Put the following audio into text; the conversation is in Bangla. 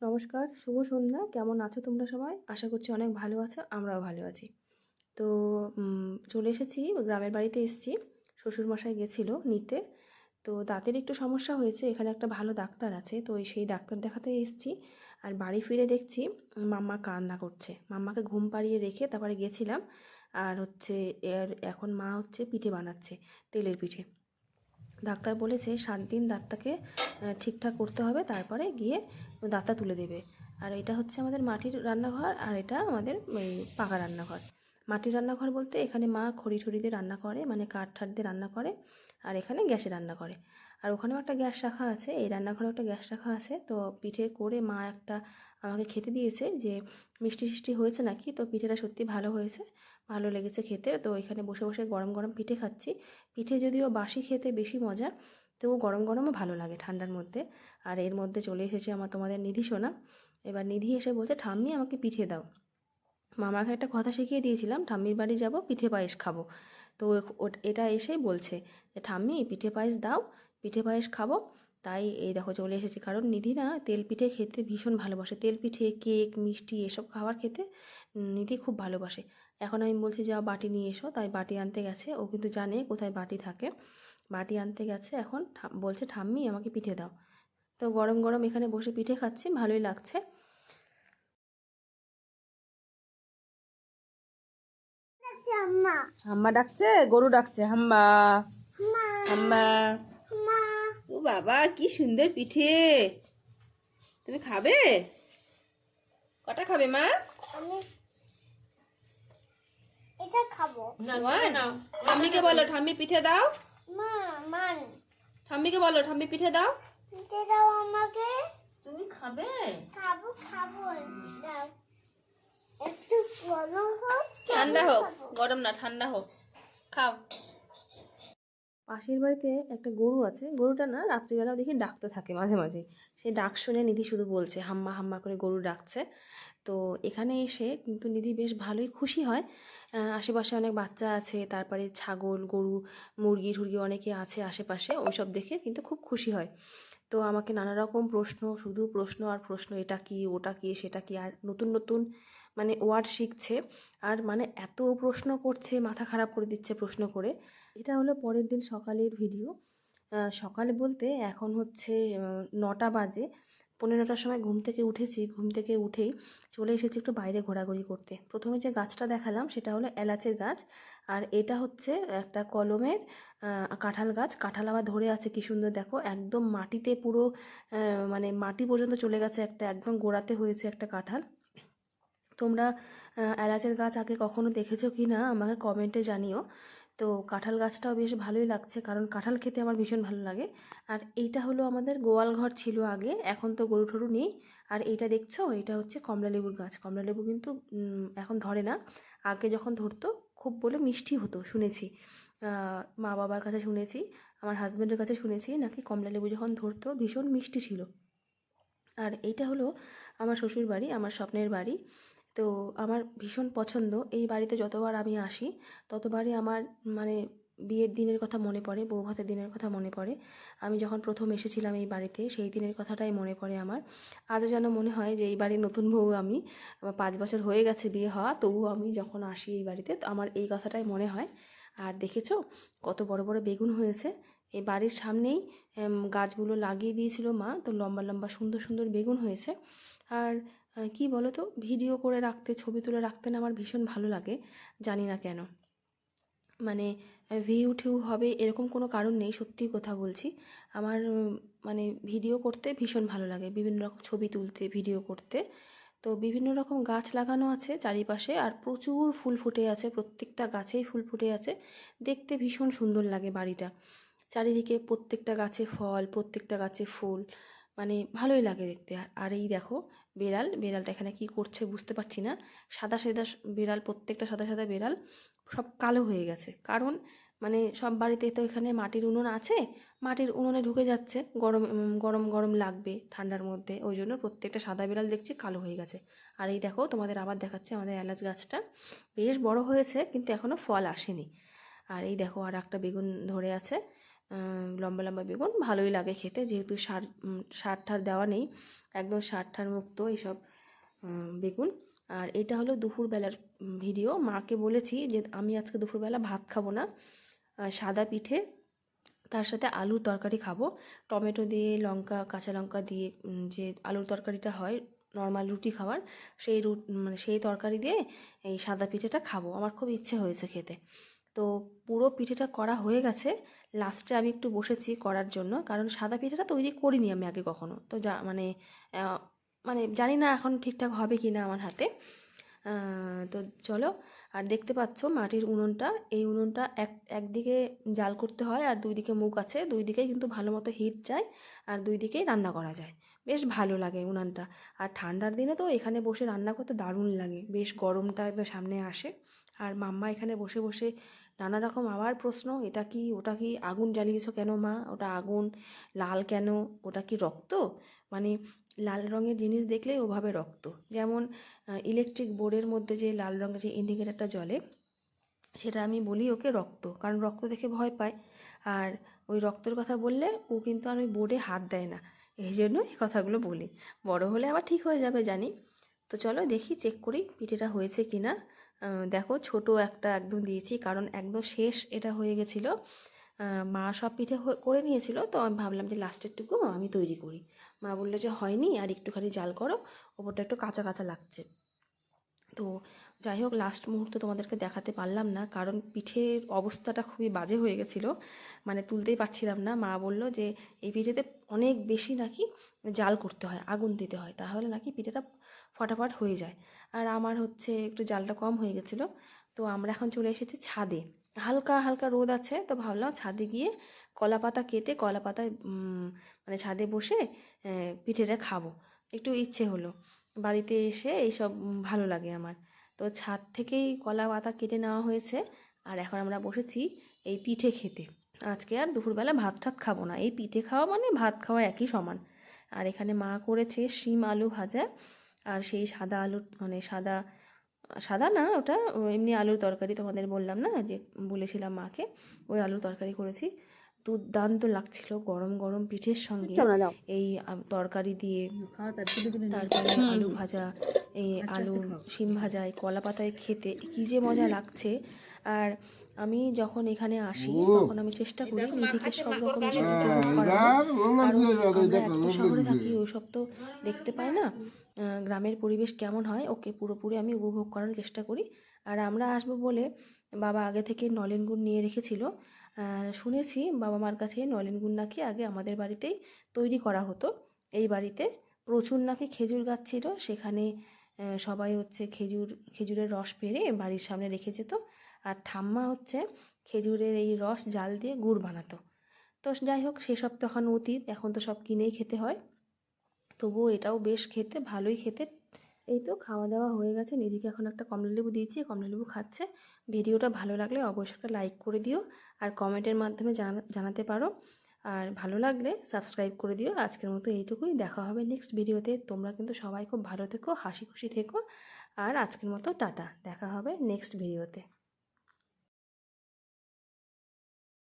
নমস্কার, শুভ সন্ধ্যা। কেমন আছো তোমরা সবাই? আশা করছি অনেক ভালো আছো, আমরাও ভালো আছি। তো চলে এসেছি, গ্রামের বাড়িতে এসেছি। শ্বশুরমশাই গেছিলো নিতে। তো দাঁতের একটু সমস্যা হয়েছে, এখানে একটা ভালো ডাক্তার আছে, তো সেই ডাক্তার দেখাতে এসেছি। আর বাড়ি ফিরে দেখছি মাম্মা কান্না করছে। মাম্মাকে ঘুম পাড়িয়ে রেখে তারপরে গেছিলাম। আর হচ্ছে এখন মা হচ্ছে পিঠে বানাচ্ছে, তেলের পিঠে। ডাক্তার বলেছে 7 দিন দাঁতটাকে ঠিকঠাক করতে হবে, তারপরে গিয়ে দাঁতটা তুলে দেবে। আর এটা হচ্ছে আমাদের মাটির রান্নাঘর, আর এটা আমাদের ওই পাকা রান্নাঘর। মাটির রান্নাঘর বলতে এখানে মা খড়ি ঠড়ি দিয়ে রান্না করে, মানে কাঠ ঠাট দিয়ে রান্না করে। আর এখানে গ্যাসে রান্না করে। আর ওখানেও একটা গ্যাস রাখা আছে, এই রান্নাঘরেও একটা গ্যাস রাখা আছে। তো পিঠে করে মা একটা আমাকে খেতে দিয়েছে, যে মিষ্টি টিষ্টি হয়েছে নাকি। তো পিঠেটা সত্যি ভালো হয়েছে, ভালো লেগেছে খেতে। তো এখানে বসে বসে গরম গরম পিঠে খাচ্ছি। পিঠে যদিও বাসি খেতে বেশি মজা, তবু গরম গরমও ভালো লাগে ঠান্ডার মধ্যে। আর এর মধ্যে চলে এসেছে তোমাদের নিধি সোনা। এবার নিধি এসে বলছে, ঠাম্মি আমাকে পিঠে দাও। মামাকে একটা কথা শিখিয়ে দিয়েছিলাম, ঠাম্মির বাড়ি যাব পিঠে পায়েস খাবো। তো এটা এসেই বলছে যে ঠাম্মি পিঠে পায়েস দাও, পিঠে পায়েস খাবো। তাই এই দেখো চলে এসেছি, কারণ নিধি না তেল পিঠে খেতে ভীষণ ভালোবাসে। তেল পিঠে, কেক, মিষ্টি এসব খাবার খেতে নিধি খুব ভালোবাসে। এখন আমি বলছি যাও বাটি নিয়ে এসো, তাই বাটি আনতে গেছে। ও কিন্তু জানে কোথায় বাটি থাকে। বাটি আনতে গেছে, এখন বলছে ঠাম্মি আমাকে পিঠে দাও। তো গরম গরম এখানে বসে পিঠে খাচ্ছি, ভালোই লাগছে। হাম্মা ডাকছে, গরু ডাকছে হাম্বা হাম্বা। ও বাবা, কি সুন্দর পিঠে! তুমি খাবে? কটা খাবে মা? আমি এটা খাবো না, ঠাম্মিকে বলো ঠাম্মি পিঠে দাও। মা মান ঠাম্মিকে বলো ঠাম্মি পিঠে দাও। এটা দাও আমাকে। তুমি খাবে? খাবো খাবো দাও। একটু গরম হোক, ঠান্ডা হোক, গরম না, ঠান্ডা হোক, খাও। পাশের বাড়িতে একটা গরু আছে, গরুটা না রাত্রিবেলাও দেখি ডাকতে থাকে মাঝে মাঝে। সে ডাক শুনে নিধি শুধু বলছে হাম্মা হাম্মা করে গরু ডাকছে। তো এখানে এসে কিন্তু নিধি বেশ ভালোই খুশি হয়। আশেপাশে অনেক বাচ্চা আছে, তারপরে ছাগল, গরু, মুরগি টুরগি অনেকে আছে আশেপাশে, ওইসব দেখে কিন্তু খুব খুশি হয়। তো আমাকে নানা রকম প্রশ্ন, শুধু প্রশ্ন আর প্রশ্ন, এটা কি, ওটা কি, সেটা কি, আর নতুন নতুন মানে ওয়ার্ড শিখছে। আর মানে এত প্রশ্ন করছে, মাথা খারাপ করে দিচ্ছে প্রশ্ন করে। এটা হলো পরের দিন সকালের ভিডিও। সকালে বলতে এখন হচ্ছে 9টা বাজে। 9:45টার সময় ঘুম থেকে উঠেছি। ঘুম থেকে উঠেই চলে এসেছি একটু বাইরে ঘোরাঘুরি করতে। প্রথমে যে গাছটা দেখালাম সেটা হলো এলাচের গাছ। আর এটা হচ্ছে একটা কলমের কাঁঠাল গাছ। কাঁঠাল আবার ধরে আছে কি সুন্দর দেখো, একদম মাটিতে পুরো মানে মাটি পর্যন্ত চলে গেছে, একটা একদম গোড়াতে হয়েছে একটা কাঁঠাল। তোমরা এলাচের গাছ আগে কখনো দেখেছো কি না আমাকে কমেন্টে জানিও। তো কাঁঠাল গাছটাও বেশ ভালোই লাগছে, কারণ কাঁঠাল খেতে আমার ভীষণ ভালো লাগে। আর এইটা হলো আমাদের গোয়াল ঘর ছিল আগে, এখন তো গরু টরু নেই। আর এইটা দেখছো, এটা হচ্ছে কমলালেবুর গাছ। কমলালেবু কিন্তু এখন ধরে না, আগে যখন ধরতো খুব বলে মিষ্টি হতো শুনেছি। মা বাবার কাছে শুনেছি, আমার হাজব্যান্ডের কাছে শুনেছি নাকি কমলালেবু যখন ধরতো ভীষণ মিষ্টি ছিল। আর এইটা হলো আমার শ্বশুর বাড়ি, আমার স্বপ্নের বাড়ি। তো আমার ভীষণ পছন্দ। এই বাড়িতে যতবার আমি আসি ততবারই আমার মানে বিয়ের দিনের কথা মনে পড়ে, বউ ভাতের দিনের কথা মনে পড়ে। আমি যখন প্রথম এসেছিলাম এই বাড়িতে, সেই দিনের কথাটাই মনে পড়ে আমার। আজও যেন মনে হয় যে এই বাড়ির নতুন বউ আমি। আমার 5 বছর হয়ে গেছে বিয়ে হওয়া, তবুও আমি যখন আসি এই বাড়িতে তো আমার এই কথাটাই মনে হয়। আর দেখেছো কত বড় বড় বেগুন হয়েছে এই বাড়ির সামনেই। গাছগুলো লাগিয়ে দিয়েছিল মা, তো লম্বা লম্বা সুন্দর সুন্দর বেগুন হয়েছে। আর কি বলো তো, ভিডিও করে রাখতে, ছবি তুলে রাখতে না আমার ভীষণ ভালো লাগে, জানি না কেন। মানে ভিউ টিউ হবে এরকম কোনো কারণ নেই, সত্যি কথা বলছি। আমার মানে ভিডিও করতে ভীষণ ভালো লাগে, বিভিন্ন রকম ছবি তুলতে, ভিডিও করতে। তো বিভিন্ন রকম গাছ লাগানো আছে চারিপাশে, আর প্রচুর ফুল ফুটে আছে, প্রত্যেকটা গাছেই ফুল ফুটে আছে। দেখতে ভীষণ সুন্দর লাগে বাড়িটা। চারিদিকে প্রত্যেকটা গাছে ফল, প্রত্যেকটা গাছে ফুল, মানে ভালোই লাগে দেখতে। আর এই দেখো বেড়ালটা এখানে কি করছে বুঝতে পারছি না। সাদা সাদা বেড়াল, প্রত্যেকটা সাদা সাদা বেড়াল সব কালো হয়ে গেছে, কারণ মানে সব বাড়িতে তো এখানে মাটির উনুন আছে, মাটির উনুনে ঢুকে যাচ্ছে, গরম গরম গরম লাগবে ঠান্ডার মধ্যে, ওই জন্য প্রত্যেকটা সাদা বিড়াল দেখছি কালো হয়ে গেছে। আর এই দেখো তোমাদের আবার দেখাচ্ছে আমাদের এলাচ গাছটা বেশ বড় হয়েছে, কিন্তু এখনও ফল আসেনি। আর এই দেখো আর একটা বেগুন ধরে আছে। লম্বা লম্বা বেগুন ভালোই লাগে খেতে, যেহেতু সার ঠার দেওয়া নেই, একদম সার ঠার মুক্ত এইসব বেগুন। আর এটা হলো দুপুরবেলার ভিডিও। মাকে বলেছি যে আমি আজকে দুপুরবেলা ভাত খাবো না, সাদা পিঠে তার সাথে আলুর তরকারি খাবো, টমেটো দিয়ে লঙ্কা কাঁচা লঙ্কা দিয়ে যে আলুর তরকারিটা হয় নর্মাল রুটি খাওয়ার, মানে সেই তরকারি দিয়ে এই সাদা পিঠেটা খাবো। আমার খুব ইচ্ছে হয়েছে খেতে। তো পুরো পিঠেটা করা হয়ে গেছে, লাস্টে আমি একটু বসেছি করার জন্য, কারণ সাদা পিঠেটা তৈরি করিনি আমি আগে কখনো, তো মানে জানি না এখন ঠিকঠাক হবে কি না আমার হাতে। তো চলো, আর দেখতে পাচ্ছ মাটির উনুনটা, এই উনুনটা একদিকে জাল করতে হয় আর দুই দিকে মুখ আছে, দুই দিকেই কিন্তু ভালো মতো হিট যায় আর দুই দিকেই রান্না করা যায়, বেশ ভালো লাগে উনানটা। আর ঠান্ডার দিনে তো এখানে বসে রান্না করতে দারুণ লাগে, বেশ গরমটা একদম সামনে আসে। আর মাম্মা এখানে বসে বসে নানা রকম আবার প্রশ্ন, এটা কি ওটা কি, আগুন জ্বালিয়েছো কেন মা, ওটা আগুন, লাল কেন, ওটা কি রক্ত, মানে লাল রঙের জিনিস দেখলেই ওভাবে রক্ত। যেমন ইলেকট্রিক বোর্ডের মধ্যে যে লাল রঙের যে ইন্ডিকেটারটা জ্বলে, সেটা আমি বলি ওকে রক্ত, কারণ রক্ত দেখে ভয় পায়। আর ওই রক্তের কথা বললে ও কিন্তু আর ওই বোর্ডে হাত দেয় না, এই জন্য এই কথাগুলো বলি। বড় হলে আবার ঠিক হয়ে যাবে জানি। তো চলো দেখি, চেক করি পিঠেটা হয়েছে কি না। দেখো ছোট একটা একদম দিয়েছি, কারণ একদম শেষ এটা হয়ে গেছিলো। মা সব পিঠে করে নিয়েছিল, তো আমি ভাবলাম যে লাস্টেরটুকু আমি তৈরি করি। মা বললো যে হয়নি, আর একটুখানি জাল করো, ওপরটা একটু কাঁচা কাঁচা লাগছে। তো যাই হোক, লাস্ট মুহূর্তে তোমাদেরকে দেখাতে পারলাম না, কারণ পিঠের অবস্থাটা খুবই বাজে হয়ে গেছিলো, মানে তুলতেই পারছিলাম না। মা বলল যে এই পিঠেতে অনেক বেশি নাকি জাল করতে হয়, আগুন দিতে হয়, তাহলে নাকি পিঠেটা ফটাফট হয়ে যায়। আর আমার হচ্ছে একটু জালটা কম হয়ে গেছিলো। তো আমরা এখন চলে এসেছি ছাদে, হালকা হালকা রোদ আছে, তো ভাবলাম ছাদে গিয়ে কলা পাতা কেটে কলা পাতায় মানে ছাদে বসে পিঠেটা খাবো, একটু ইচ্ছে হলো। বাড়িতে এসে এইসব ভালো লাগে আমার। তো ছাদ থেকেই কলা পাতা কেটে নেওয়া হয়েছে, আর এখন আমরা বসেছি এই পিঠে খেতে। আজকে আর দুপুরবেলা ভাত টাত খাবো না, এই পিঠে খাওয়া মানে ভাত খাওয়া একই সমান। আর এখানে মা করেছে শিম আলু ভাজা, আর সেই সাদা আলু, মানে সাদা সাদা না, ওটা এমনি আলুর তরকারি, তোমাদের বললাম না যে বলেছিলাম মাকে, ওই আলুর তরকারি করেছি। দুর্দান্ত লাগছিল গরম গরম পিঠের সঙ্গে এই তরকারি দিয়ে, তারপরে আলু ভাজা, এই আলু শিম ভাজা, এই কলা পাতায় খেতে কী যে মজা লাগছে। আর আমি যখন এখানে আসি তখন আমি চেষ্টা করি নিধিকে সব রকম জিনিস উপভোগ করানো, কারণ আমরা এত শহরে থাকি ওইসব তো দেখতে পাই না। গ্রামের পরিবেশ কেমন হয় ওকে পুরোপুরি আমি উপভোগ করার চেষ্টা করি। আর আমরা আসবো বলে বাবা আগে থেকে নলেন গুড় নিয়ে রেখেছিল। শুনেছি বাবা মার কাছে নলেন গুড় নাকি আগে আমাদের বাড়িতেই তৈরি করা হতো। এই বাড়িতে প্রচুর নাকি খেজুর গাছ ছিল, সেখানে সবাই হচ্ছে খেজুরের রস পেড়ে বাড়ির সামনে রেখে যেত, আর ঠাম্মা হচ্ছে খেজুরের এই রস জাল দিয়ে গুড় বানাতো। তো যাই হোক, সেসব তো এখন অতীত, এখন তো সব কিনেই খেতে হয়, তবুও এটাও বেশ খেতে ভালোই খেতে। এই তো খাওয়া দাওয়া হয়ে গেছে, নিধিকে এখন একটা কমলালেবু দিয়েছি, কমলালেবু খাচ্ছে। ভিডিওটা ভালো লাগলে অবশ্যই একটা লাইক করে দিও, আর কমেন্টের মাধ্যমে জানাতে পারো, আর ভালো লাগলে সাবস্ক্রাইব করে দিও। আজকের মতো এইটুকুই, দেখা হবে নেক্সট ভিডিওতে। তোমরা কিন্তু সবাই খুব ভালো থেকো, হাসি খুশি থেকো, আর আজকের মতো টাটা, দেখা হবে নেক্সট ভিডিওতে।